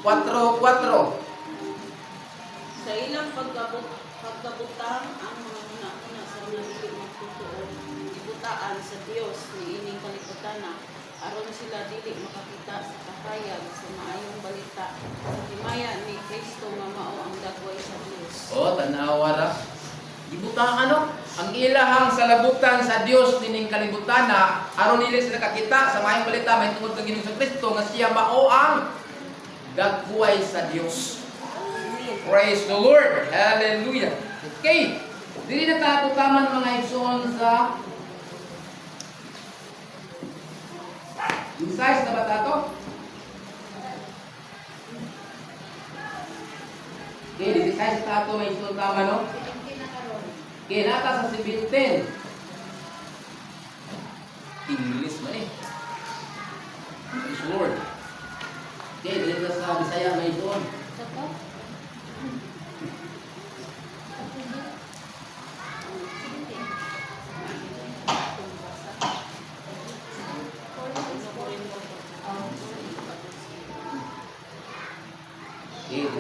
4:4. Sa ilang pagkabutang ang mga una-una sa mga dili magtotoo ibutaan sa Dios ni ining kaliputana aron sila dili makakita sa kahayag sa maayong balita sa himaya ni Kristo nga mao ang dagway sa Dios. Tanawa ra. Gibutang ang ilahang salabutan sa Dios nining kalibutana aron nila sila kakita sa maayong balita may tungod kang Ginoong Kristo nga siya mao ang dagway sa Dios. Praise the Lord. Hallelujah. Okay. Dili na tayo taman mga igsoon sa insights na ba tato? Okay, di size tato may igsoon tama no? Okay, nata sa 17. English man eh. Praise the Lord. Okay, dili na sa Bisaya may igsoon.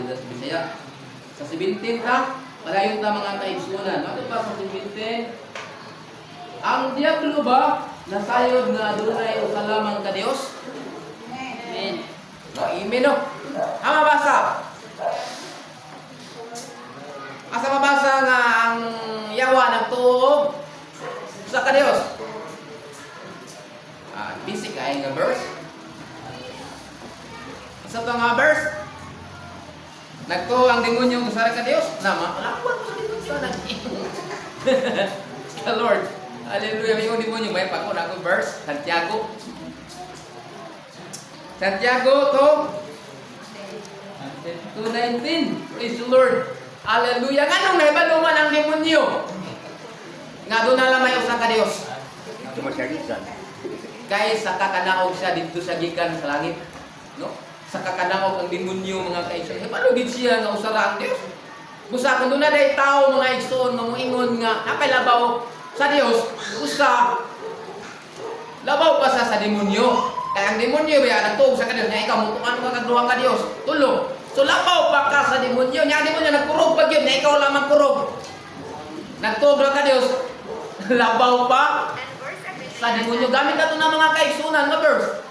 Bisaya. Sa 17 ha, padayon ta mga kaigsunan. Ano pa sa 17? Ang diablo ba nasayod nga adunay usa lamang ka Dios? Amen. Amen no. Ang mabasa. Asa mabasa nga ang yawa nagtuo sa ka Dios? Basic ay nga verse. Sa nga verse nagtuo ang demonyo sa ka Dios. Nama, alawan sa demonyo sa the Lord. Hallelujah. Yung demonyo may pako na ako verse Santiago. Santiago to 2:19. Praise the Lord. Hallelujah. Nganong nahibaluman ang demonyo? Nga doon na lang may usa ka Dios. Kay sa kakanaog siya dito sa gikan sa langit. No? Sa kakanaog ang demonyo mga kaigsoon. Palugid siya nga usara ang Dios. Busa kung doon na day tao mga igsoon mamuingon nga napalabaw sa Dios, usa labaw pa sa demonyo. Kaya ang demonyo ba nagtuog sa Dios nga ikaw mutukan ka kagduha ka Dios. Tulo. So labaw pa ka sa demonyo. Nya demonyo nagkurog pa gyud nga ikaw lamang kurog. Nagtuog ra ka Dios. Labaw pa sa demonyo. Gamit na to ng mga kaigsunan nga verse.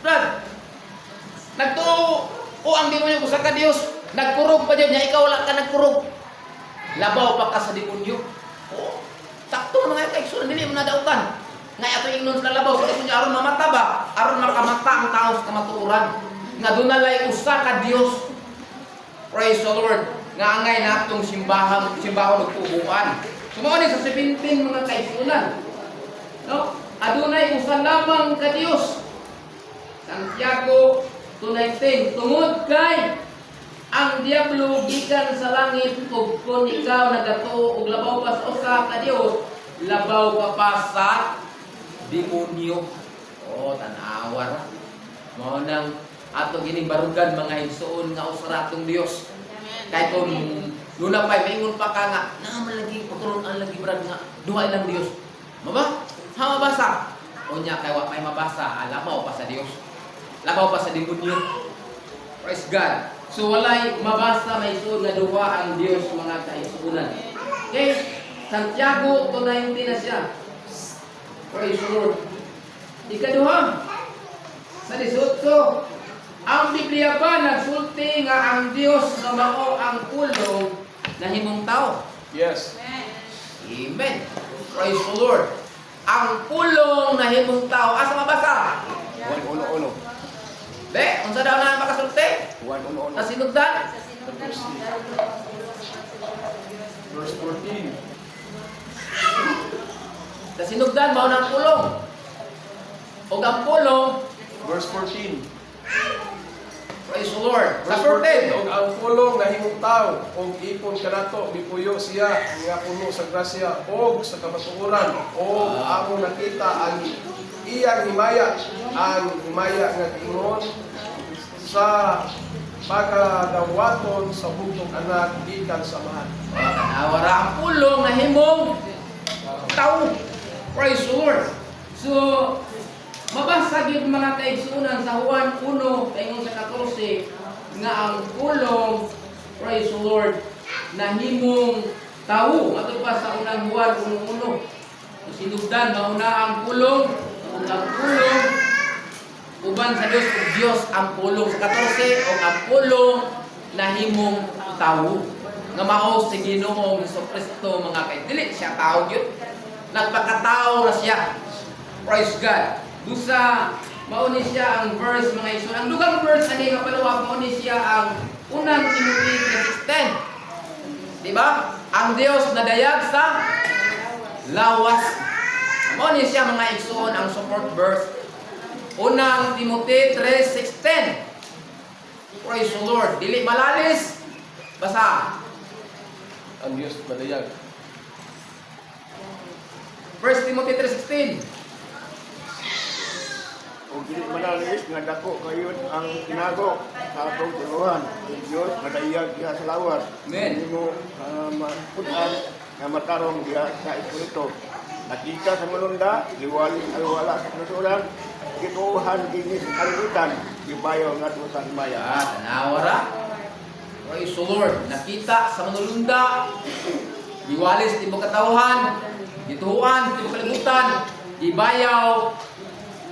Brad, nagtuo ang demonyo sa ka Dios, nagkurog pa diyan niya ikaw wala ka nagkurog. Labaw pa ka sa demonyo. Sakto mga kaigsunan dili mo nadautan. Nga ato ingnon sa labaw sa demonyo aron mamata ba? Aron makamata ang tao sa kamatuoran. Nga dunalay usa ka Dios. Praise the Lord. Nga angay natong simbahon ug tubuan. Sumo ni sa 17 mga kaigsunan. No? Adunay usa lamang ka Dios. Santiago 2:19 tungod kay ang diablo gikan sa langit ug kun ikaw nagatuo og labaw pa sa usa ka Dios labaw pa sa demonyo. Tanawa ra mao nang ato gining barugan mga igsoon nga usa ratong Dios. Kay kung luna pa maingon pa ka nga naman lagi pagturon ang lagi brad nga duha ilang Dios. Maba? Ha mabasa? Unya kay wa may mabasa labaw pa sa Dios. Labaw pa sa demonyo. Praise God. So walay mabasa may suod nga duha ang Dios mga kaigsunan. Okay? Santiago 2:19 na siya. Praise the Lord. Ikaduha. Sa 18. Ang Biblia ba nagsulti nga ang Dios nga mao ang pulong na himong tao? Yes. Amen. Praise the Lord. Ang pulong na himong tao. Asa mabasa? 1:1. Be, unsa daw na makasulti? 1:1. Sa sinugdan? Verse 14. Sa sinugdan mao nang pulong. O ang pulong, Verse 14. praise the Lord. Sa Verse 14. 14. Og ang pulong na himong tao og ipon kanato gipuyo siya nga puno sa grasya og sa kamatuoran og amo nakita ang iyang himaya nga giingon sa pagkadawaton sa bugtong anak gikan sa amahan. Awara ang pulong na himong tao. Praise the Lord. So, mabasa gyud mga kaigsunan sa Juan 1 kaingon sa 14 nga ang pulong, praise the Lord, nahimong tawo. Ato pa sa unang Juan 1:1. Sinugdan mauna ang pulong, ug ang pulong uban sa Dios ug Dios ang pulong. Sa 14 ug ang pulong nahimong tawo. Nga mao si Ginoong Jesucristo mga kay dili siya tao gyud. Nagpakatao na siya. Praise God. Dusa mao ni siya ang verse mga igsoon. Ang dugang verse ani nga paluwag mao ni siya ang unang Timothy 3:10. Di ba? Ang Dios nadayag sa lawas. Mao ni siya mga igsoon ang support verse. Unang Timothy 3:16. Praise the Lord. Dili malalis. Basa. Ang Diyos madayag. 1 Timothy 3:16. O dili manalis nga dako kayon ang tinago sa atong tuluhan. Ang Diyos madayag diha sa lawas. Amen. Hindi mo maputan nga matarong diha sa Espiritu. Nakita sa manunda, liwalis alwala sa kasulan, gituhan ginis kalibutan, gibayaw nga to sa himaya. Tanawara. Praise the Lord. Nakita sa manulunda, iwalis ti katawhan, gituan ti kalibutan, ibayaw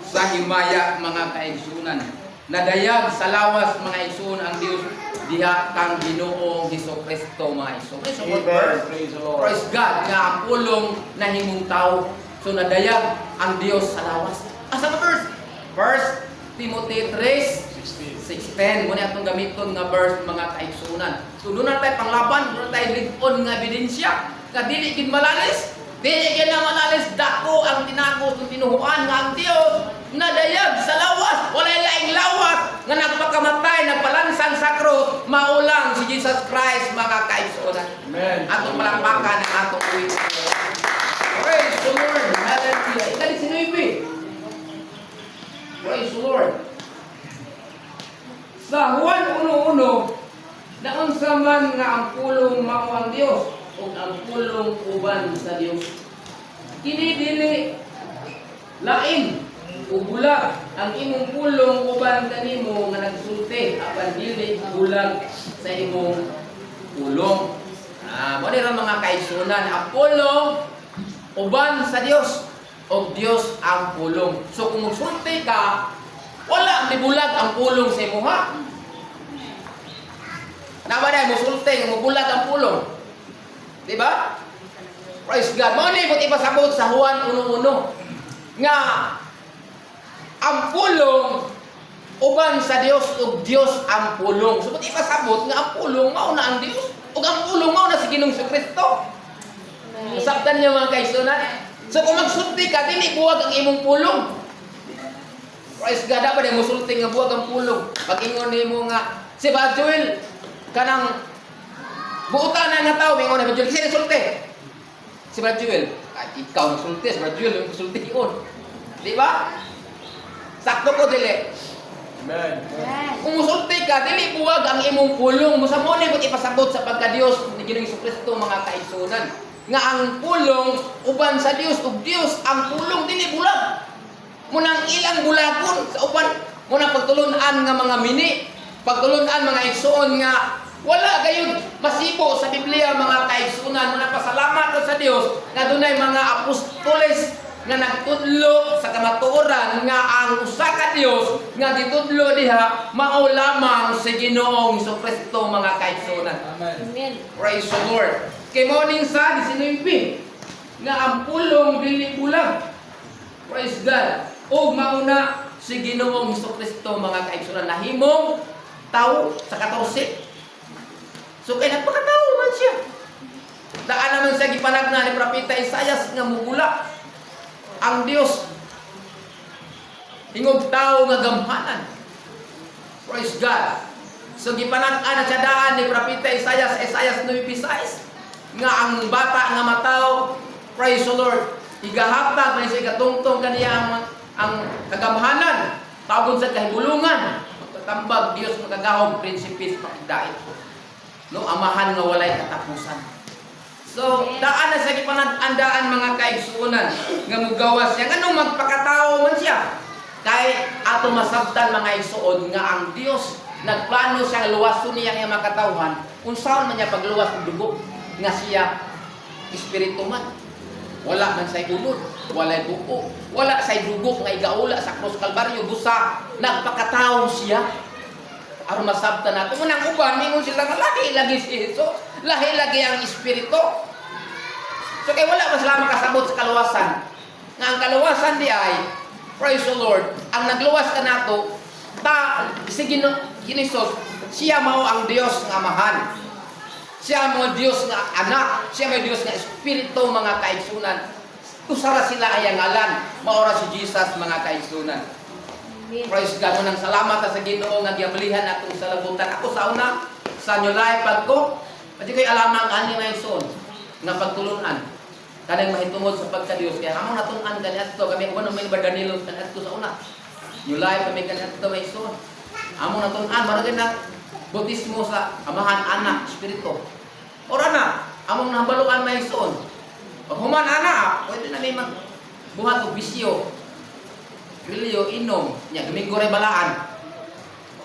sa himaya mga kaigsunan. Nadayag sa lawas mga igsuon ang Dios diha kang Ginoong Jesucristo mga igsuon. Amen. Praise the Lord. Praise God nga ang pulong nahimong tao. So nadayag ang Dios sa lawas. Asa ka verse? 1 Timothy 3:16. Muna itong gamiton nga verse mga kaigsunan. So doon na tayo panglaban, doon na tayo ligon nga ebidensya. Nga dili gid malalis. Dili gid na malalis dako ang tinagos ng tinuhuan nga ang Dios nadayag sa lawas. Wala laing lawas nga nagpakamatay, nagpalansang sa krus, maulang si Jesus Christ mga kaigsunan. Amen. Atong palakpakan ang atong uwi. Praise the Lord. Hallelujah. Ikali sinuipi. Praise the Lord. Sa Juan 1:1, na unsa man nga ang pulong mao ang Dios ug ang pulong uban sa Dios. Kini dili lain ug bulag ang imong pulong uban kanimo nga nagsulti apan dili bulag sa imong pulong. Mo ni ra mga kaigsunan, ang pulong uban sa Dios ug Dios ang pulong. So kung magsulti ka, wala ni bulag ang pulong sa imuha. Nabaday mo sulti nga bulag ang pulong. Di ba? Praise God. Mo ni but ipasabot sa Juan 1:1 nga ang pulong uban sa Dios ug Dios ang pulong. So but ipasabot nga ang pulong mao na ang Dios ug ang pulong mao na si Ginoong Jesucristo. Sabtan niyo mga kaigsunan. So kung magsulti ka, dili buwag ang imong pulong. Praise God, dapat mo sulti nga buwag ang pulong. Pag-ingon nimo nga si Brad Joel kanang buutan na nga tao, mingon na Joel, sino sulti? Si Brad Joel. Ikaw ang sulti, si Brad Joel ang sulti yun. Di ba? Sakto ko dili. Amen. Kung musulti ka, dili buwag ang imong pulong. Musa mo ni ipasabot sa pagka-Dios ni Ginoong Jesucristo mga kaigsunan. Nga ang pulong uban sa Dios ug Dios ang pulong dili bulag. Munang ilang bulagon sa uban, munang pagtulon-an nga mga mini, pagtulon-an mga igsuon nga wala gayud masibo sa Biblia mga kaigsunan. Muna pasalamat ko sa Dios nga dunay mga apostoles nga nagtudlo sa kamatuoran nga ang usa ka Dios nga gitudlo diha mao lamang si Ginoong Jesucristo mga kaigsunan. Amen. Praise the Lord. Kay morning sa 19 nga ang pulong dili bulag. Praise God. O mauna si Ginoong Jesucristo mga kaigsunan nahimong tao sa 14. So kay nagpakatao man siya. Daan naman sa gipanagna ni Propeta Isaias nga mugula ang Dios hingog tao nga gamhanan. Praise God. So gipanag-an sa daan ni Propeta Isaias 9:6 nga ang bata nga mataw, praise the Lord, igahatag man siya katungtong kaniya ang kagamhanan, tawgon sa kahibulungan, magtatambag Dios magagahom prinsipis pakigdait. No amahan nga walay katapusan. So daan na sa gipanag-andaan mga kaigsuonan nga mugawas siya nganong magpakatao man siya. Kay ato masabtan mga igsuon nga ang Dios nagplano siya luwason niya nga makatawhan, unsaon man niya pagluwas ng dugo nga siya espiritu man. Wala man say ulod, walay buko, wala say dugo nga igaula sa krus Kalbaryo, busa nagpakatawo siya. Aron masabtan nato munang uban mingon sila nga lahi lagi si Jesus, lahi lagi ang espiritu. So kay wala man sila makasabot sa kaluwasan. Nga ang kaluwasan di ay, praise the Lord, ang nagluwas ka nato, si Ginoong siya mao ang Dios nga amahan. Siya mo Dios nga anak, siya may Dios nga espiritu mga kaigsunan. Usara sila ay ngalan, maora si Jesus mga kaigsunan. Praise God, nang salamat sa Ginoo nga giabilihan atong salabutan. Ako sa una, sa New Life pagko, pati ko'y alamang ani nga ison, nga pagtulunan. Kanang mahitungod sa pagka-Dios. Kaya among natunan ganito, kami uban may Danilo ganito sa una. New Life kami ganito may ison. Among natunan, maragin na bautismo sa amahan, anak, espiritu. Ora na, among nabaluan may ison. Pag human anak, pwede na may magbuhat o bisyo. Pilyo, inom, niya, Domingo rin balaan.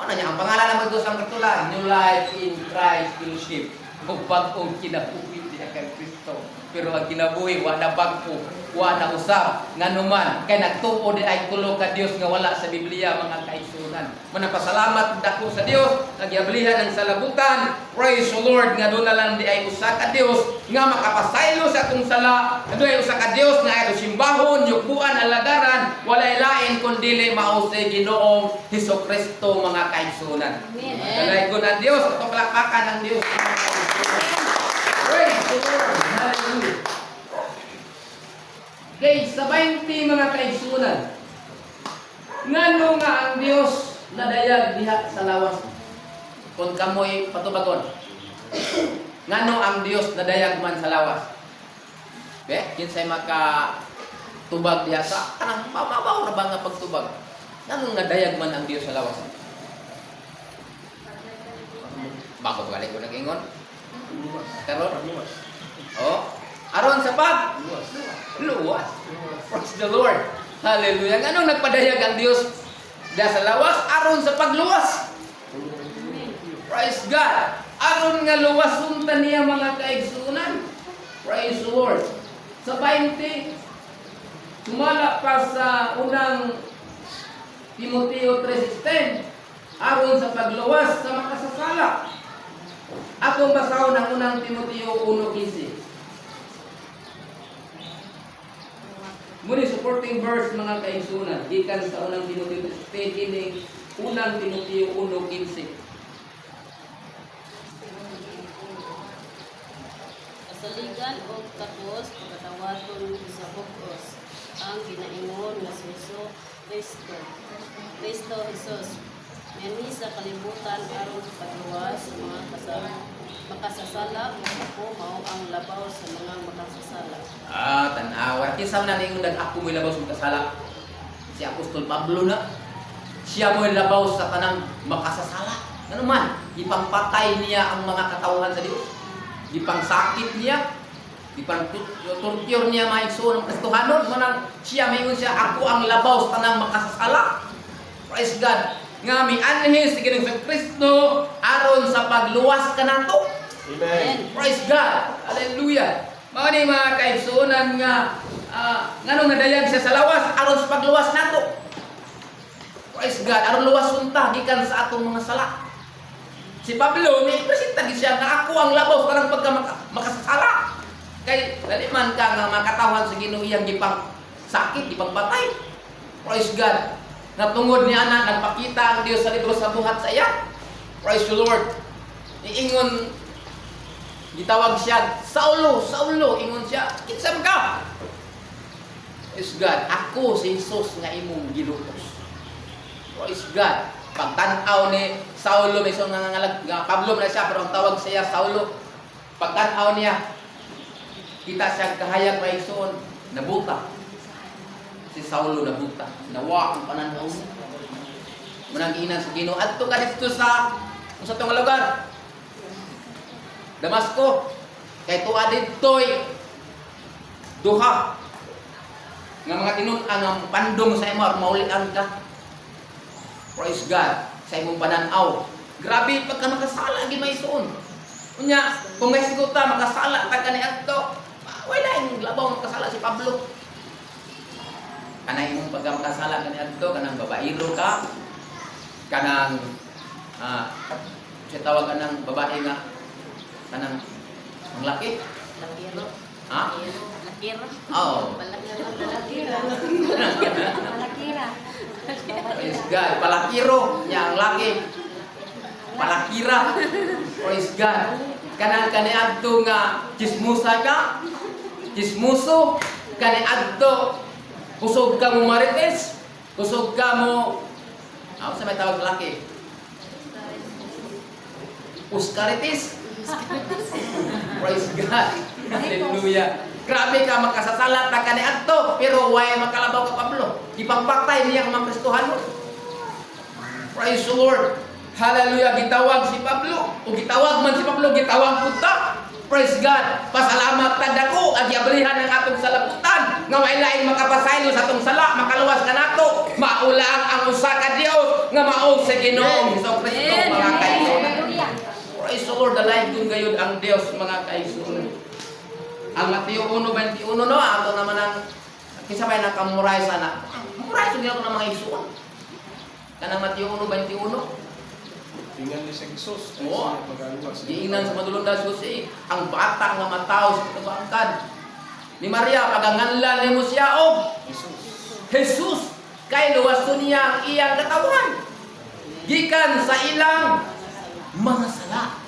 Ano niya, ang pangalan naman doon sa katula, New Life in Christ Fellowship. Kung bagong kinabuhi niya kay Kristo. Pero ang kinabuhi, wala bagpo, wala usap, nga naman, kay nagtuo di ay tulo ka Dios nga wala sa Biblia, mga kaisunan. Manapasalamat dako sa Dios, nagyablihan ang salabutan, praise the Lord, nga doon na lang di ay usa ka Dios, nga makapasaylo sa atong sala, nga doon ay usa ka Dios, nga ay simbahon, yukuan, aladaran, walay lain kundili mao sa Ginoong Hesukristo, mga kaisunan. Kalay ko ng Dios, ito palakpakan ng Dios. Praise the Lord. Hallelujah. Okay, sa 20 mga kaigsunan, ngano nga ang Dios nadayag diha sa lawas? Kung kamoy patubagon. Ngano ang Dios nadayag man sa lawas? Okay, kinsay makatubag diha sa kanang mababaw na ba nga pagtubag? Ngano nga dayag man ang Dios sa lawas? Bako balik ko nag-ingon? Karon? Oh, aron sa pag luwas. Praise the Lord. Hallelujah. Anong nagpadayag ang Dios da sa lawas? Aron sa pagluwas. Praise God. Aron nga luwason ta niya mga kaigsunan. Praise the Lord. Sa 20, sumala pa sa unang Timoteo 3:16, aron sa pagluwas sa makasasala. Atong basahon ang unang Timoteo 1:15. Muli supporting verse mga kaigsunan gikan sa unang Timoteo 3:16 kining unang Timoteo 1:15. Kasaligan o tapos pagkatawaton sa bukos ang ginaingon nga si Kristo. Kristo Jesus. Yan sa kalibutan aron sa pagluwas sa mga makasasala o ako mao ang labaw sa mga makasasala. Tanawa. Kinsa man ning ako mo labaw sa kasala? Si Apostol Pablo na. Siya mo labaw sa tanang makasasala. Ano man, ipampatay niya ang mga katawhan sa Dios. Ipangsakit niya. Ipantorture niya maigsoon ng Kristohanon. Manang siya mayon siya ako ang labaw sa tanang makasasala. Praise God. Nga mi anhes si Ginoong Kristo aron sa pagluwas kanato. Amen. Praise God. Hallelujah. Mao ni mga kaigsunan nga nganong nadayag siya sa lawas aron sa pagluwas nato. Praise God. Aron luwason ta gikan sa atong mga sala. Si Pablo ni presenta gid siya nga ako ang labaw karang pagka makasasala. Kay dali man ka nga makatawhan sa Ginoo iyang gipang sakit, gipang patay. Praise God. Natungod ni anak nagpakita ang Dios sa libro sa buhat sa iya. Praise the Lord. Iingon gitawag siya Saulo, Saulo, ingon siya, "Kinsa man ka?" Praise God. Ako si Jesus nga imong gilutos. Praise God. Pagtan-aw ni Saulo may isang nga Pablo na siya pero ang tawag sa iya Saulo. Pagtan-aw niya kita siya kahayag may ison nabuta. Si Saulo nabuta, nawa ang pananaw niya. Munang ina sa Ginoo adto ka dito sa usa tong lugar. Damasco. Kay tuwa didtoy duha nga mga tinun-an nga pandong sa imo maulian ka. Praise God sa imong pananaw. Grabe pagka makasala gi may suon. Unya, kung may siguta makasala ta kani adto, wala yung labaw makasala si Pablo. Kanang imong pagka makasala kani adto kanang babaero ka, kanang siya tawag ng babae nga kanang ang laki. Lakiro. Ha? Lakiro. Oh. Palakira. Palakira. Praise God. Palakiro niya ang laki. Palakira. Praise God. Kanang kaniadto nga chismusa ka. Chismuso. Kaniadto kusog ka mo marites. Kusog ka mo sa may tawag laki. Uskaritis. Praise God. Hallelujah. Grabe ka makasasalat na kaniadto pero way makalabaw ka Pablo. Ipagpaktay niya ang mga Kristohano. Praise the Lord. Hallelujah. Gitawag si Pablo. O gitawag man si Pablo, gitawag punta. Praise God. Pasalamat ta dako ag giablihan ang atong salaputan nga way lain makapasaylo sa atong sala, makaluwas ka nato. Maulang ang usa ka Dios nga mao sa Ginoong Hesukristo mga kaibigan. Praise the Lord, dalayan kung gayon ang Diyos, mga kaisunan. Ang Mateo 1:21, no? Ato naman ang, kisabay na kamuray sana. Kamuray, sumiyaw ko ng mga isuan. Kanang Mateo 1:21. Tingnan ni sa Jesus. Ay Oo. siya pag-aluwas. Diingnan sa madulong da Jose, ang bata nga mataw sa katubangkad. Ni Maria, paganganlan ni mo siya, Jesus. Jesus, kay luwason niya ang iyang katawan. Gikan sa ilang mga sala.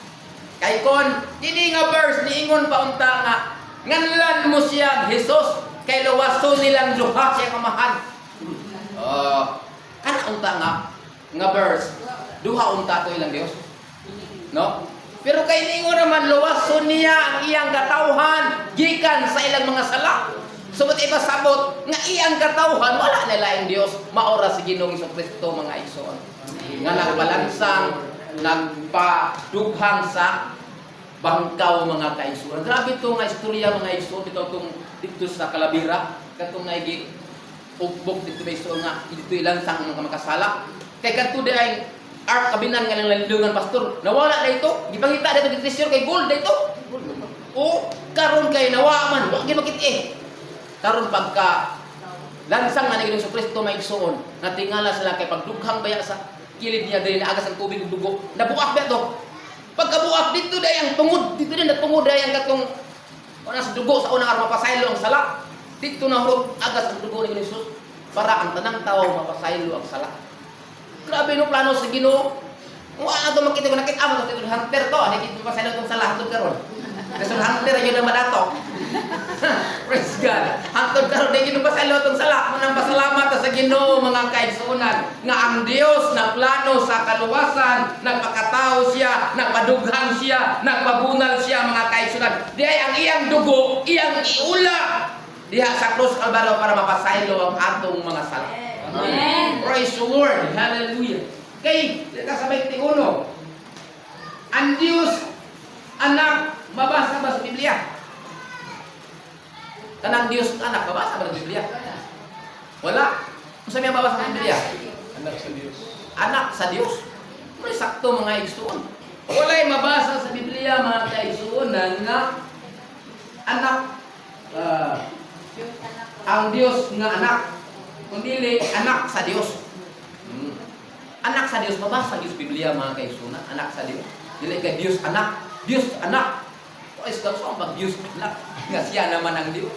Kay kon kini nga verse niingon pa unta nga nganlan mo siya Jesus kay luwason nilang duha siya kamahan. Kana unta nga verse duha unta to ilang Dios. No? Pero kay niingon naman luwason niya ang iyang katawhan gikan sa ilang mga sala. Subot ipasabot nga iyang katawhan wala na laing Dios maora si Ginoong Hesukristo mga igsoon. Nga nagbalansang nagpadughang sa bangkaw mga kaigsuon. Grabe ito nga istorya mga igsoon dito sa Calabira katong naigi ugbok dito may igsoon nga dito ilansang mga makasala kay kadto di ay ark kabinan nga lang lalilungan pastor nawala na ito gipangita dito di treasure kay gold dito o karon kay nawa man wa gyud makit karon pagka lansang nga ni Kristo may igsoon natingala sila kay pagdughang baya sa kilid niya dali na agas ang tubig ug dugo nabuak ba to pagkabuak dito day ang tungod dito din natungod day ang katong wala sa dugo sa unang araw mapasaylo ang sala dito na hurot agas ang dugo ni Jesus para ang tanang tao mapasaylo ang sala. Grabe no plano sa Ginoo. Wala to makita ko nakita mo sa hunter to nakita mapasaylo tong sala hangtod karon kasi hunter yun ang madato. Praise God. Hangtod karon day gid mapasaylo tong sala manang pasalamat sa Ginoo mga kaigsuonan nga ang Dios na plano sa kaluwasan nagpakatao siya nagpadughang siya nagpabunal siya mga kaigsuonan diay ang iyang dugo iyang iula diha sa krus Kalbaryo para mapasaylo ang atong mga sala. Amen. Praise the Lord. Hallelujah. Kay sa 21 ang Dios anak mabasa ba sa Biblia? Kanang Dios anak mabasa ba sa Biblia? Wala. Kung saan niya mabasa sa Biblia? Anak sa Diyos. Anak sa Dios. May sakto mga igsoon. Walay mabasa sa Biblia mga kaigsuonan nga anak ang Dios nga anak. Kundi anak sa Dios. Anak sa Dios mabasa sa Biblia mga kaigsuonan. Anak sa Dios. Dili kay Dios anak. Dios anak. Praise God. So ang Dios anak nga siya naman ang Dios.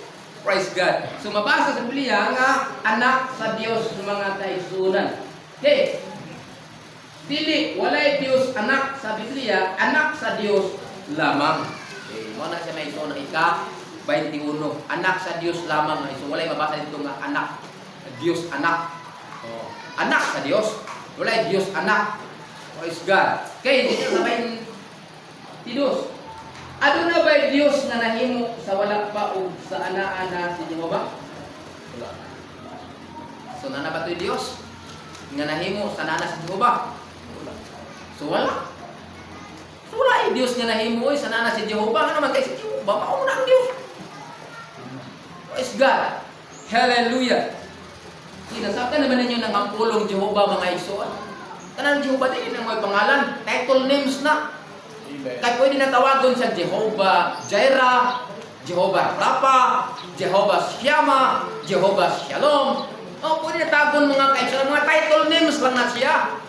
Praise God. So mabasa sa Biblia nga anak sa Dios mga kaigsuonan. Okay. Dili walay Dios anak sa Biblia, anak sa Dios lamang. Okay. Mo na siya may ito ng ika 21. Anak sa Dios lamang. So walay mabasa dito nga anak. Dios anak. Oh. Anak sa Dios. Walay Dios anak. Praise God. Okay, dito na ba Dios? Ano na ba Dios nga nahimo sa wala pa o sa ana-ana si Jehovah? Wala. So na ba ito Dios nga nahimo sa ana si Jehovah? Wala. So wala. So wala Dios nga nahimo sa ana si Jehovah. Ano man kay si Jehovah? Mao na ang Dios. Praise God. Hallelujah. Sinasabtan naman ninyo ng ampulong Jehovah mga igsoon. Kanang Jehovah din ang may pangalan, title names na. Amen. Kaya pwede na tawagon siya Jehovah Jireh, Jehovah Rapha, Jehovah Shammah, Jehovah Shalom. O pwede na tawagon mga kaigsunan, mga title names lang na siya.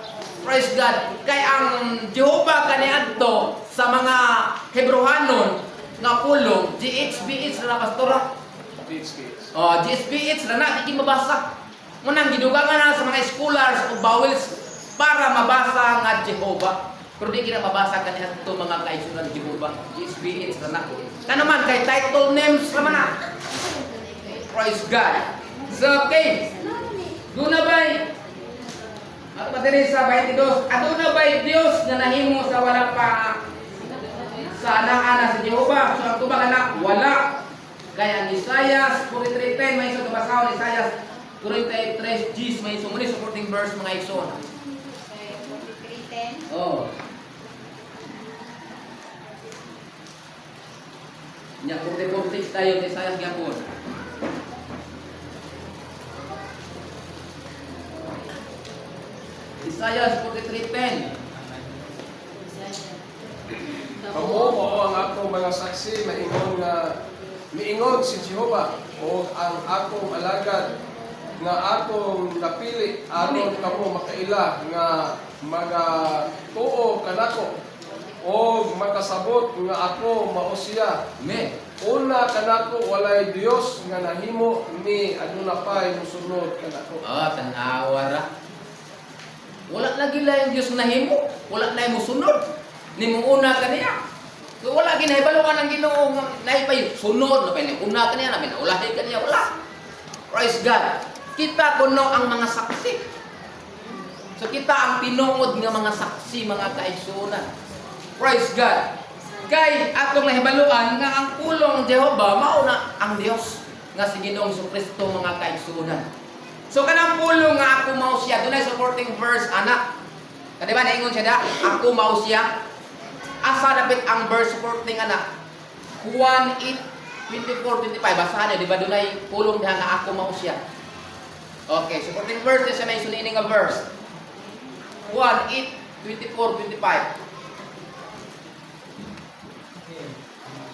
Praise God. Kaya ang Jehovah kaniadto sa mga Hebrewanon nga pulong, GHBH na pastora. Speech. GHBH na di mabasa. Munang gidugangan na sa mga scholars o bowels para mabasa nga Jehovah. Pero di kita mabasa kaniya ito mga kaisunan ng Jehovah. GHBH na. Kanaman kay title names naman na. Praise God. So okay. Duna ba'y Ato pa diri sa 22. Ato na ba'y Dios na nahimo sa wala pa sa ana sa Jehovah? So ang tubag anak wala. Kaya ang Isaiah 43:10 may iso basahon, Isaiah 43:10 may iso muli supporting verse mga ison. Okay, 43:10. Oh. Nya 44:6 tayo ni Isaiah gyapon. Isaiah 43:10. Kamo mao ang akong mga saksi na ingon nga niingon si Jehovah o ang akong alagad nga akong napili aron kamo makaila nga magatuo kanako o makasabot nga ako mao siya. Amen. Una kanako walay Dios nga nahimo ni aduna pay mosunod kanako. Tanawa ra. Wala lagi lang yung Diyos nahimo, wala na yung musunod. Nimong una kaniya. So, wala ginahibaluan ang Ginoo nga naipay sunod, napay una kaniya, napay naulahi kaniya, wala. Praise God. Kita kuno ang mga saksi. So kita ang tinuod nga mga saksi, mga kaigsunan. Praise God. Kay atong nahibaluan nga ang pulong Jehovah mao na ang Dios nga si Ginoong Kristo mga kaigsunan. So kanang pulong nga ako mao siya, dunay supporting verse anak. Kadi ba naingon siya da, ako mao siya. Asa dapat ang verse supporting anak? Juan 8:24-25 basahan niyo, di ba dunay pulong diha nga ako mao siya. Okay, supporting verse siya may sunining nga verse. Juan 8:24-25.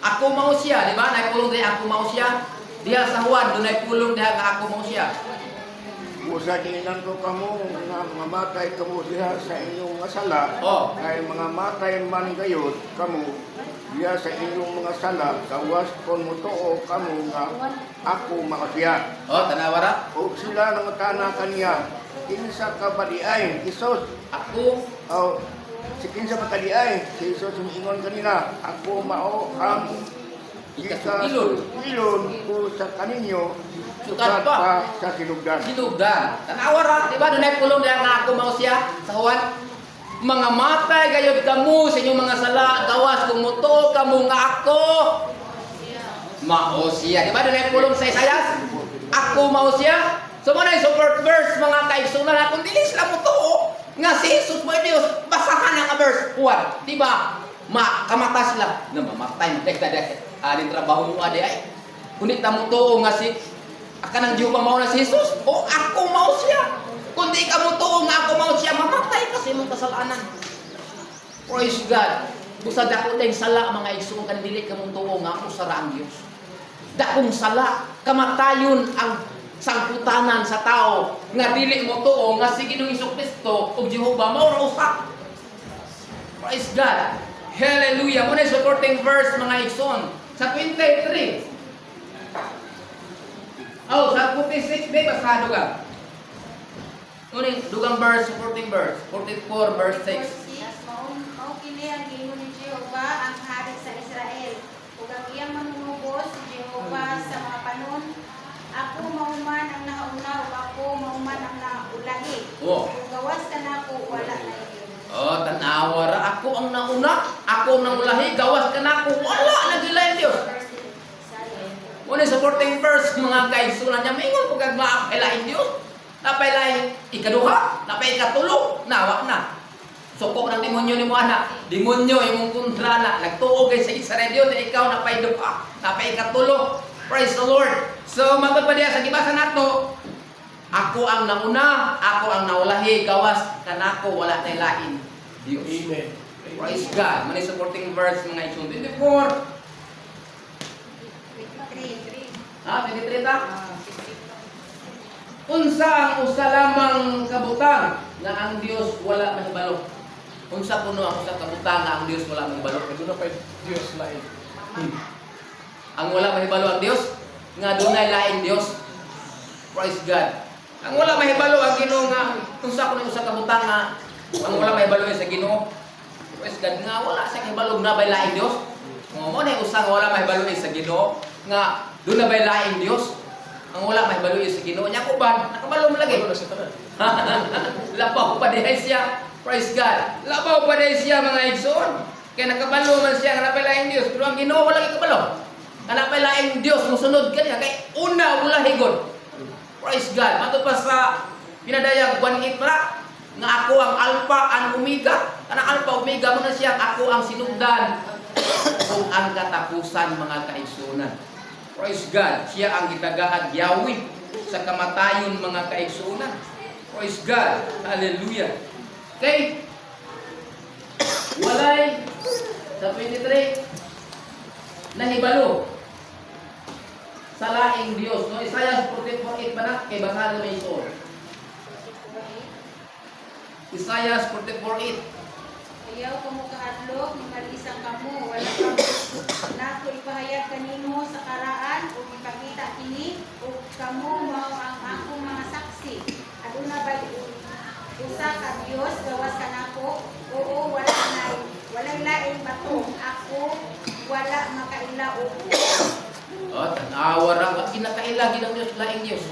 Ako mao siya, di ba? Nay pulong diha ako mao siya. Diha sa Juan dunay pulong diha nga ako mao siya. Musa dinan ko kamo nga mga matay kamo diha sa inyong mga sala. Oh. Kay mga matay man gayud kamo diha sa inyong mga sala gawas kon mutuo kamo nga ako makasiya. Oh, tanawa ra. O sila nangutana kaniya, kinsa ka ba diay? Isus. Ako O si kinsa ba ka diay? Si Isus ingon kanila, ako mao ang ilon ko sa kaninyo sukat pa sa sinugdan. sinugdan. Tanawa ra, di ba dunay pulong diha nga ako mao siya sa Juan. Mga matay gayud kamo sa inyong mga sala, gawas kung mutuo kamo nga ako mao siya. Di ba dunay pulong sa Isaiah? Ako mao siya. So mo na support verse mga kaigsunan, kung dili sila mutuo nga si Jesus mo Dios, basahan ang verse 1. Di ba? Kamata sila. Namamatay mo kay alin trabaho mo ade ay. Kundi ta mutuo nga si akanang Jehovah mao na si Jesus. O ako mao siya. Kundi ka mutuo nga ako mao siya, mamatay kasi mong kasalanan. Praise God. Busa dako tayong sala mga igsoon kan dili ka mutuo nga ako sara ang Dios. Dakong sala, kamatayon ang sangputanan sa tao nga dili mo tuo nga si Ginoong Kristo ug Jehovah mao ra usa. Praise God. Hallelujah. Muna supporting verse mga igsoon sa 23. Oh, sa 46 day pasado ka. Uning dugang verse, supporting verse, 44 verse 6. Mao kini ang giingon ni Jehovah ang hari sa Israel. Ug ang iyang manunubos si Jehovah sa mga panon. Ako mauman ang nauna ug ako mauman ang naulahi. Oh. Kung gawas ka na ako wala na iyon. Oh, tanawa ra ako ang nauna, ako ang nangulahi, gawas ka na ako, wala na gilay Dios. Uning supporting verse mga kaigsunan niya, maingon ko kag maapailain Dios. Napailain ikaduha, napay ikatulo, nawa na. Sukok ng demonyo ni mo anak, demonyo imong kontra na, nagtuo kay sa Israel Dios, ikaw napay duha, napay ikatulo. Praise the Lord. So magod pa diya sa gibasa nato, Ako ang nauna, ako ang naulahi, gawas kanako wala na lain Dios. Amen. Praise God. Mani supporting verse mga Igsoon 24. 23. Ha, 23 ta? Unsa ang usa lamang kabutang nga ang Dios wala mahibalo. Unsa kuno ang usa kabutang nga ang Dios wala mahibalo. Doon na pa Diyos lain. Ang wala mahibalo ang Dios nga dunay lain Dios. Praise God. Ang wala mahibalo ang Ginoo nga unsa kuno usa kabutang nga ang wala mahibalo sa Ginoo. Praise God nga wala sa kahibalo na bay lain Dios. Mo na usa nga wala mahibalo sa Ginoo nga dunay bay lain Dios. Ang wala mahibalo sa Ginoo nya kuban nakabalo mo lagi. Ano na siya tanan? Labaw pa dihay siya. Praise God. Labaw pa dihay siya mga Igsoon. Kaya nakabalo man siya nga napay lain Dios, pero ang Ginoo wala ikabalo. Nga napay lain Dios mosunod kaniya kay una wala higon. Praise God. Mato pa sa pinadayag 1:8 para nga ako ang Alpha and Omega. Kanang Alpha Omega mo na siya ako ang sinugdan kung ang katapusan mga kaigsuonan. Praise God. Siya ang gitagaad Yahweh sa kamatayon mga kaigsuonan. Praise God. Hallelujah. Okay. Walay sa 23 nahibalo sa laing Dios. No, Isaiah 44:8 ba na? Kay basahan mo ito. Isaiah 44:8. Ayaw ko mo kahadlok, malisang kamo, wala kamo. Nato ipahayag kanimo sa karaan, o ipakita kini, o kamo mao ang akong mga saksi. Aduna ba usa ka Dios gawas kanako? Oo, walay lain bato. Ako wala makailaog. Oh, tanawa ra wa kinakaila ginang Dios laing Dios.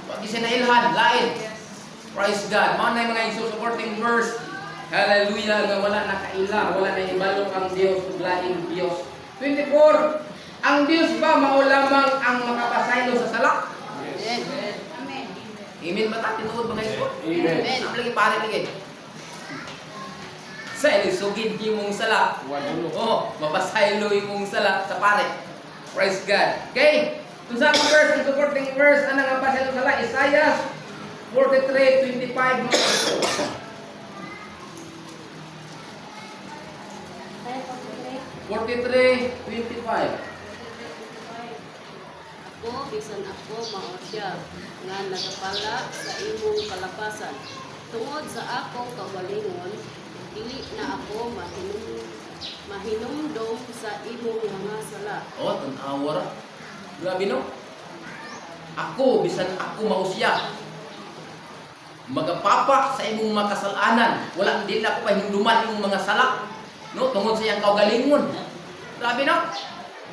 Wa gisinailhan lain. Praise God. Mao na mga supporting verse. Hallelujah nga wala nakaila, wala na ibalo ang Dios ug laing Dios. 24. Ang Dios ba mao lamang ang makapasaylo sa sala? Amen. Amen ba ta tinuod mga iso? Amen. Ang lagi pare lagi. Sa ilisugid imong sala. Wadulo. Oh, mapasaylo imong sala sa pare. Praise God. Okay. Kung sa verse, ang supporting verse, ano nga pasaylo sala? Isaiah 43:25. 43:25. Ako, bisan ako, mao siya, nga nagapala sa imong kalapasan. Tungod sa akong kawalingon, dili na ako mahinumdom sa imong mga sala. Oh, tanawa ra. Grabe no? Ako, bisan ako mao siya. Magapapa sa imong mga kasalanan. Wala din ako pahinduman imong mga sala. No, tungod sa iyang kaugalingon. Grabe no?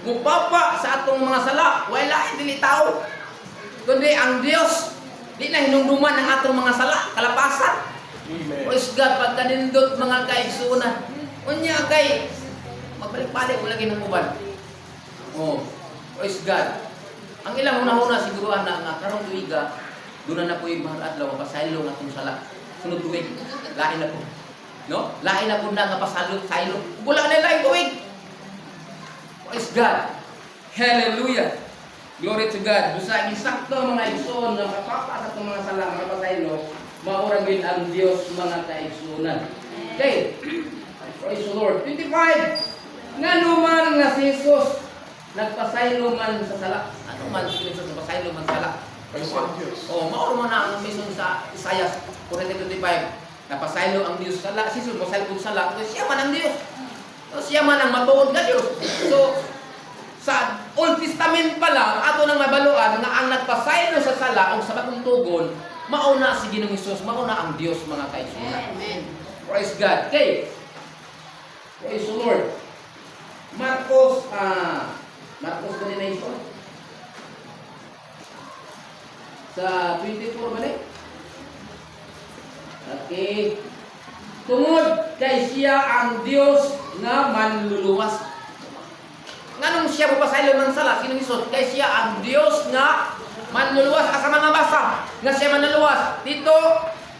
Mupapa sa atong mga sala, wala dili tao. Kundi ang Dios di na hinumduman ang atong mga sala, kalapasan. Amen. Praise God, pagkanindot mga kaigsuonan. Unya kay magbalik-balik mo lagi ng uban. Oh, praise God. Ang ilang una-una siguro nga karong tuiga, doon na po yung mga adlaw pasaylo nga atong sala. Sunod tuig, lain na po. No? Lain na po na nga pasaylo. Wala na lain tuig. Praise God. Hallelujah. Glory to God. Busa insakto mga igsoon nga kapapa sa itong mga sala, mga pasaylo, maurang din ang Diyos mga kaigsuonan. Okay. Praise the Lord. 25. Nga naman nga si Jesus nagpasaylo man sa sala. Ano man si Jesus nagpasaylo man sa sala? Praise the Diyos. Oh, mauro man na ang mission sa Isaiah 43:25. Napasaylo ang Dios sa sala. Si Jesus pasaylo sa sala. Kasi siya man ang Dios. So, siya man ang matuod nga Dios. So, sa Old Testament pa lang, ato nang mabaluan nga ang nagpasaylo sa sala o sa bagong tugon, mauna si Ginoong Hesus, mauna ang Dios mga kaigsuonan. Amen. Praise God. Okay. Praise the Lord. Marcos continuation. Sa 24 ba ni? Okay. Tungod kay siya ang Dios nga manluluwas. Nganong siya mapasaylo ng sala? Sino Hesus? Kay siya ang Dios nga manluluwas. Asa mga basa nga siya manluluwas. Dito,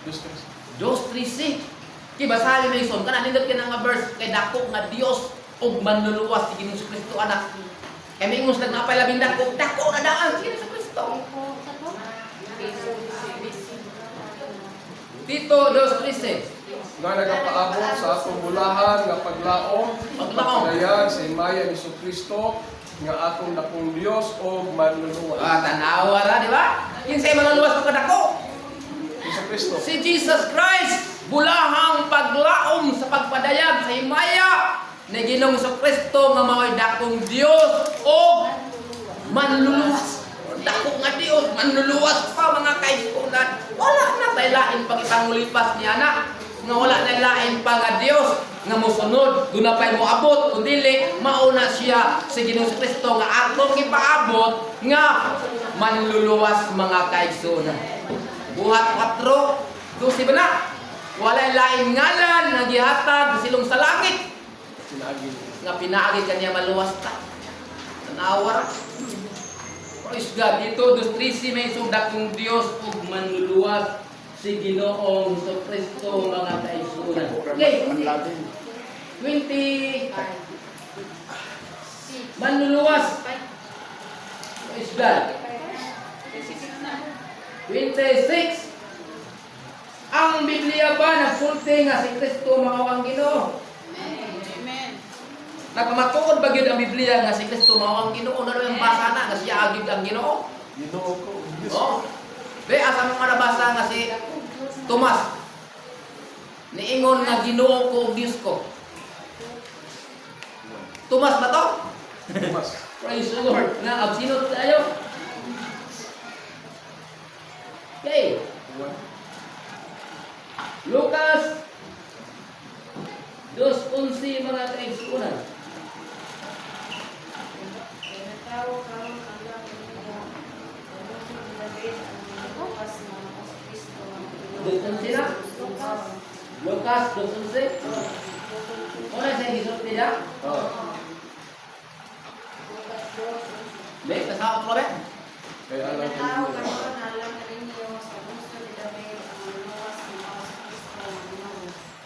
Diyos. 2:13. Kay basahin mo Hesus. Kana nindot ka nga verse kay dako nga Dios og manluluwas si Ginoong Kristo anak. Kay mingos nagnapay labing dako na daan si Ginoong Kristo. Tito 2:13. nga nagapaabot sa atong bulahan nga paglaom, Paglaom. pagdayan sa himaya ni Kristo nga atong dakong Dios o manluluwas. Tanawa ra, di ba? Kinsay manluluwas ko kadako? Kristo. Si Jesus Christ, bulahang paglaom sa pagpadayag sa himaya ni Ginoong Kristo nga mao'y dakong Dios o manluluwas. Dako nga Dios, manluluwas pa mga kaisunan. Wala na tayo lain pang ipangulipas ni anak. Nga wala na lain pa nga Dios nga musunod. Doon na pa'y mo abot. Kung dili, mauna siya si Ginoong Kristo nga atong ipaabot nga manluluwas mga kaisunan. Buhat 4:12 ba na? Walay lain ngalan nga gihatag silong sa langit Sinagi. nga pinaagi kaniya maluwas ta. Tanawa ra. Praise God. Dito 2:13 may sugdak kong Dios ug manluluwas si Ginoong Kristo mga kaisunan. Okay, 20 manluluwas. Praise God. 26. Ang Biblia ba nagsulti nga si Kristo mao ang Ginoo? Amen. Nagpamatuod ba gyud ang Biblia nga si Kristo mao ang Ginoo? Ano yung basa na nga siya agid ang Ginoo? Ginoo ko. Oh. Be asa mo nabasa nga si Tomas? Niingon nga Ginoo ko ug Dios ko. Tomas ba to? Mas. Praise the Lord. Na absinot tayo. Okay. Lucas 2:11 mga kaigsunan. Doon sila? Lucas 2:11. Muna sa gisot nila? Be, kasama ko ba? Kaya alam ko.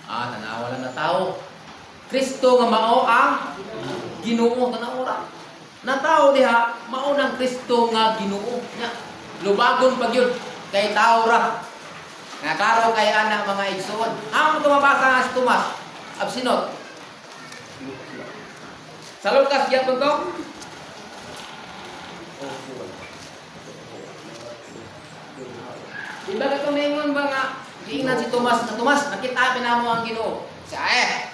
Tanawa lang na tao. Kristo nga mao ang Ginoo, tanawa ra. Na tao diha, mao nang Kristo nga Ginoo. Nya, lubagon pag yun kay tao ra. Nga klaro kay ana mga igsoon. Ang tumabasa nga si Tomas, absinot. Sa Lucas gyapon to? Diba ka tumingon ba nga giingnan si Tomas na Tomas, nakita pinamo ang Ginoo. Siya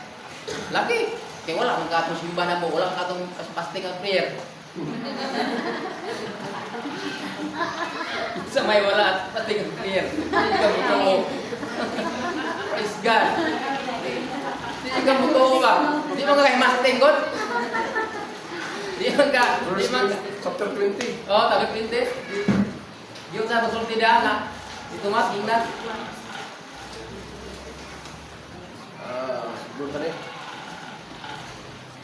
laki. Kaya wala man katong simba na mo, wala katong pasting ang prayer. Sa may wala at pasting ang prayer. Hindi ka mutuo. Praise God. Hindi ka mutuo ba? Di mo ka kay masting God? Di man ka. Di man ka. Chapter 20. Oh, tabi pinte. Yung sa pasulti dah na. Si Tomas ingnan. Doon tani.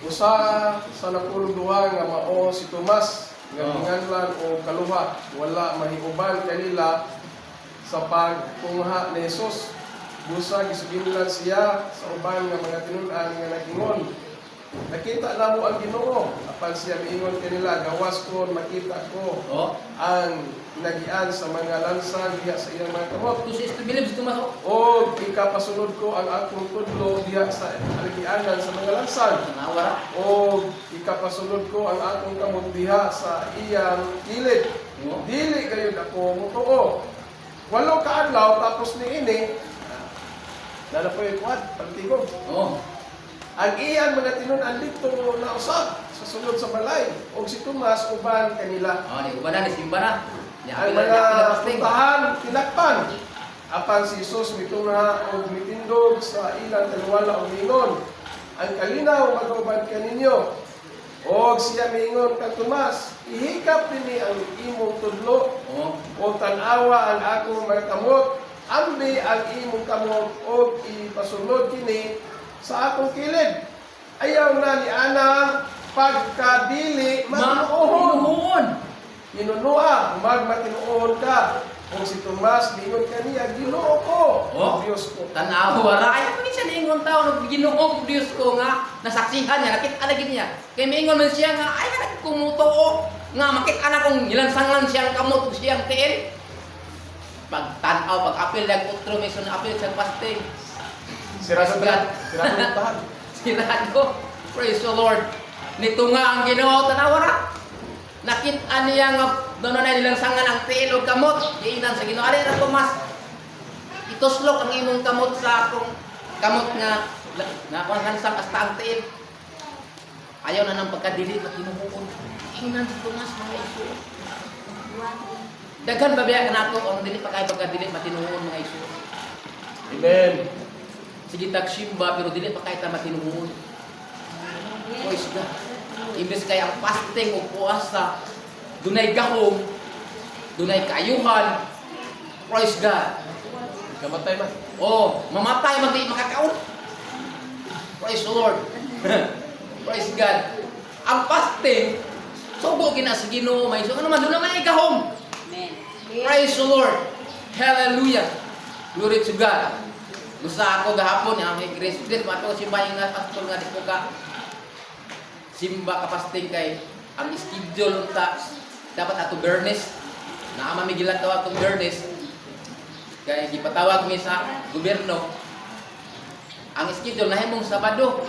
Usa sa napulong duha nga mao si Tomas nga ginganlan o kaluha wala mahiuban kanila sa pagtungha ni Jesus. Busa gisuginlan siya sa uban nga mga tinun-an nga nagingon. Nakita na mo ang Ginoo apan siya miingon kanila gawas ko makita ko Oh. ang nagian sa mga lansang diha sa iyang mga kamot. Tu si Bilib si Tomas. Oh. O ikapasunod ko ang akong tudlo diha sa aligianan sa mga lansang. Tanawa ra. O ikapasunod ko ang akong kamot diha sa iyang kilid. Oh. Dili kayo ako mutuo. Walo ka adlaw tapos niini nalapoy kuat pagtigom. Oh. Ang iyang mga tinun-an dito na usab sa sulod sa balay o si Tomas uban kanila. Oh, ni ubana ni simba na. Ni Ang apil mga na pasting. puntahan tinakpan. Apan si Jesus mitungha o mitindog sa ilang taliwala o mingon. Ang kalinaw magauban kaninyo. O siya mingon kang Tomas, ihikap nini ang imong tudlo Oh. o tanawa ang akong mga kamot. Ambi ang imong kamot o ipasunod kini sa akong kilid. Ayaw na ni Ana pagkadili manuohon. Manuhon. Inunua, magmatinuon ka. Kung si Tomas, lingon kaniya, Ginoo ko, Oh. Diyos ko. Tanawa ra. Ay, kung siya niingon tao, Ginoo Diyos ko nga, nasaksihan niya, nakita lagi niya. Kaya miingon man siya nga, ay, kumutuo. Nga, makita na kung ilansangan siyang kamot o siyang tiil. pag apil lang utro may sun apil sa fasting. Sirado God. ng tahan. Sirado. Praise the Lord. Nito nga ang Ginoo tanawa ra. Nakit-an niya nga doon na nilang sangan ang tiil o kamot. Giinan sa Ginoo. Ari ra Tomas. Ituslok ang imong kamot sa akong kamot nga hansang hasta ang tiil. Ayaw na ng pagkadili at tinubuon. Giinan si Tomas mga iso. Daghan ba biya kanato ang dili pa kay pagkadili matinuon mga iso. Amen. Sige tagsimba pero dili pa kay ta matinuon. Praise God. Imbes kay ang fasting o puasa, dunay gahom, dunay kaayuhan. Praise God. Kamatay man. Oh, mamatay man di makakaon. Praise the Lord. Praise God. Ang fasting, subo gina sa Ginoo may so ano man doon na may gahom. Amen. Praise the Lord. Hallelujah. Glory to God. Gusto ako gahapon ang may grace. Grace mato simba nga pastor nga dito ka. Simba ka fasting kay ang schedule unta dapat ato Bernes. Na ama migilan daw atong Bernes. Kay gipatawag mi sa gobyerno. Ang schedule nahimong Sabado.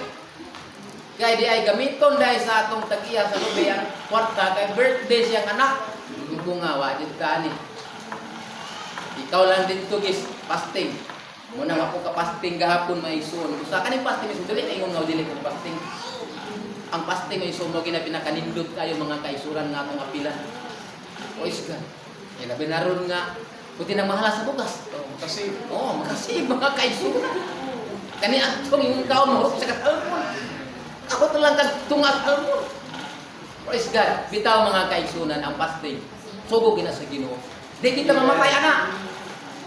Kay di ay gamiton dahil sa atong tag-iya sa lubi ang kwarta kay birthday siyang anak. Ibu nga wa jud ka ni. Ikaw lang din to guys, fasting. Muna ako ka fasting gahapon maison. Usa ka ni fasting iso dili ingon nga dili ko fasting. Ang fasting ay sumo gina pinakanindot kayo mga kaisuran nga akong apilan. Ois ka. Eh labi na ron nga puti nang mahala sa bukas. Kasi Makasig mga kaisuran. Kani atong imong kaon mo sa kasalmon. Ako talang kagtungas almon. Praise God. Bitaw mga kaisunan ang fasting. Sugo gina sa Ginoo. Di kita mamatay ana.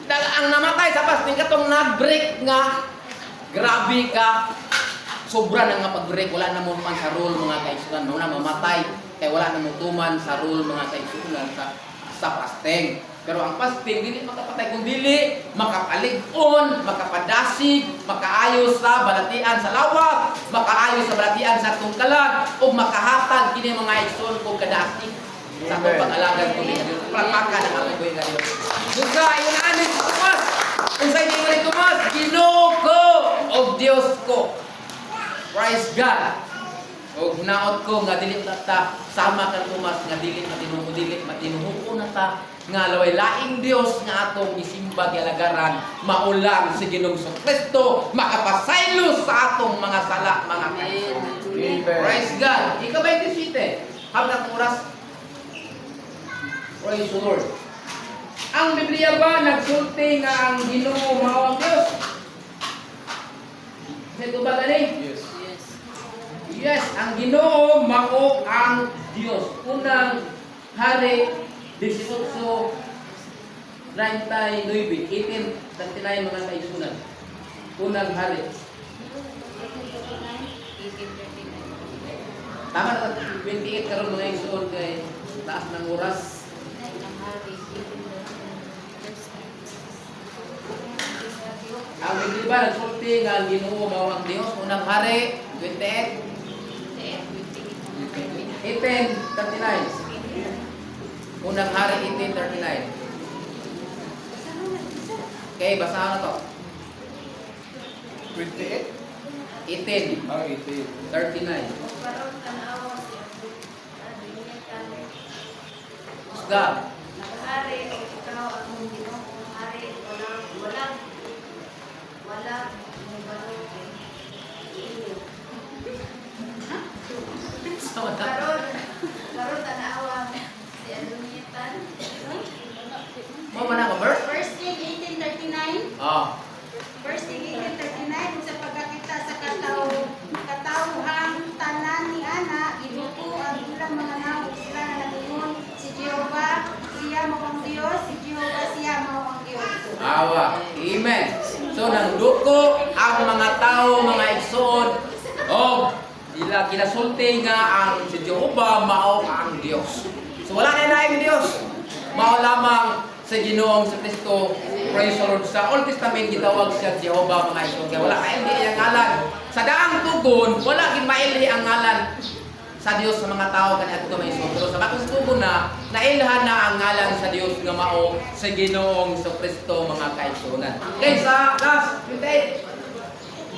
Ang namatay sa fasting katong nag-break nga grabe ka. Sobra na nga pag-break, wala na mo man sa rule mga kaisunan. Wala mamatay, kaya wala na mo tuman sa rule mga kaisunan sa fasting. Pero ang fasting, dili makapatay kung dili, makapalig-on, makapadasig, makaayos sa balatian sa lawas, makaayos sa balatian sa tungkalan, o makahatag kini mga igsoon kung kadasig sa itong pag-alagan ko din. Palakpakan ang aming buhay ngayon. Duga, yun anin sa Tomas. Kung sa inyo ni Tomas, Ginoo ko o Diyos ko. Praise God. O hinaot ko nga dili na ta sama kang Tomas nga dili matinuho na ta nga laway laing Dios nga atong isimba gyalagaran maulang si Ginoong Kristo makapasaylo sa atong mga sala mga kaisunan. Amen. Praise God. Ikaw ba yung tisite? Habang oras. Praise the Lord. Ang Biblia ba nagsulti nga ang Ginoo mao ang Dios? Ito ba gani? Yes. Yes. Yes, ang Ginoo mao ang Dios. Unang Hari 18:39, 18:39 mga kaisunan. Unang Hari. Tama na 28 karon mga kaisunan kay taas ng oras. Ang Biblia ba nagsulti nga ang Ginoo mao ang Dios? Unang Hari 28 18:39. Unang Hari 18:39. Okay, basahan na to. 28? 18:39. 18. Usga. Nakahari, ikaw ang Ginoo, hari, walang karon tanawang si Adonitan. Mo man ako, Bert? First King 18:39. Oh. First King 18:39 sa pagkakita sa katawhang tanan ni Ana, ginuko ang ilang mga nawo sila na nagingon si Jehova siya mao ang Dios, si Jehova siya mao ang Dios. Awa. Amen. So nangduko ang mga tao, mga igsoon, ila kinasulti nga ang si Jehova mao ang Dios. So wala na laing Dios. Mao lamang sa Ginoong sa Kristo. Praise the Lord. Sa Old Testament gitawag siya Jehova mga igsoon. Kaya wala kaili ang ngalan. Sa daang tugon, wala gid maili ang ngalan sa Dios sa mga tao kani ato may igsoon. Pero sa bakong tugon na nailhan na ang ngalan sa Dios nga mao sa Ginoong Kristo mga kaigsuonan. Kay sa last 28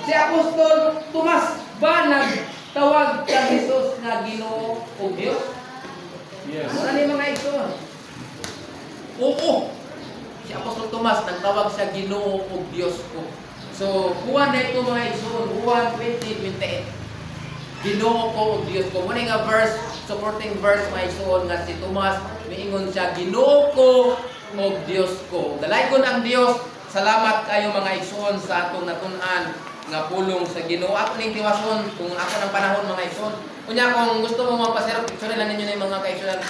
si Apostol Tomas ba nagtawag kang Jesus nga Ginoo o Dios? Yes. Muna ni mga igsoon. Oo. Si Apostol Tomas nagtawag siya Ginoo o Dios ko. So, Juan na ito mga igsoon, Juan 20:28. Ginoo ko o Dios ko. Muna nga verse, supporting verse mga igsoon nga si Tomas miingon siya Ginoo ko o Dios ko. Dalaygon ang Dios. Salamat kayo mga igsoon sa atong natun-an nga pulong sa Ginoo. Ako ning tiwason kung ako ng panahon mga igsoon. Kunya kung gusto mo magpasirap, picture lang ninyo na yung mga kaigsoon.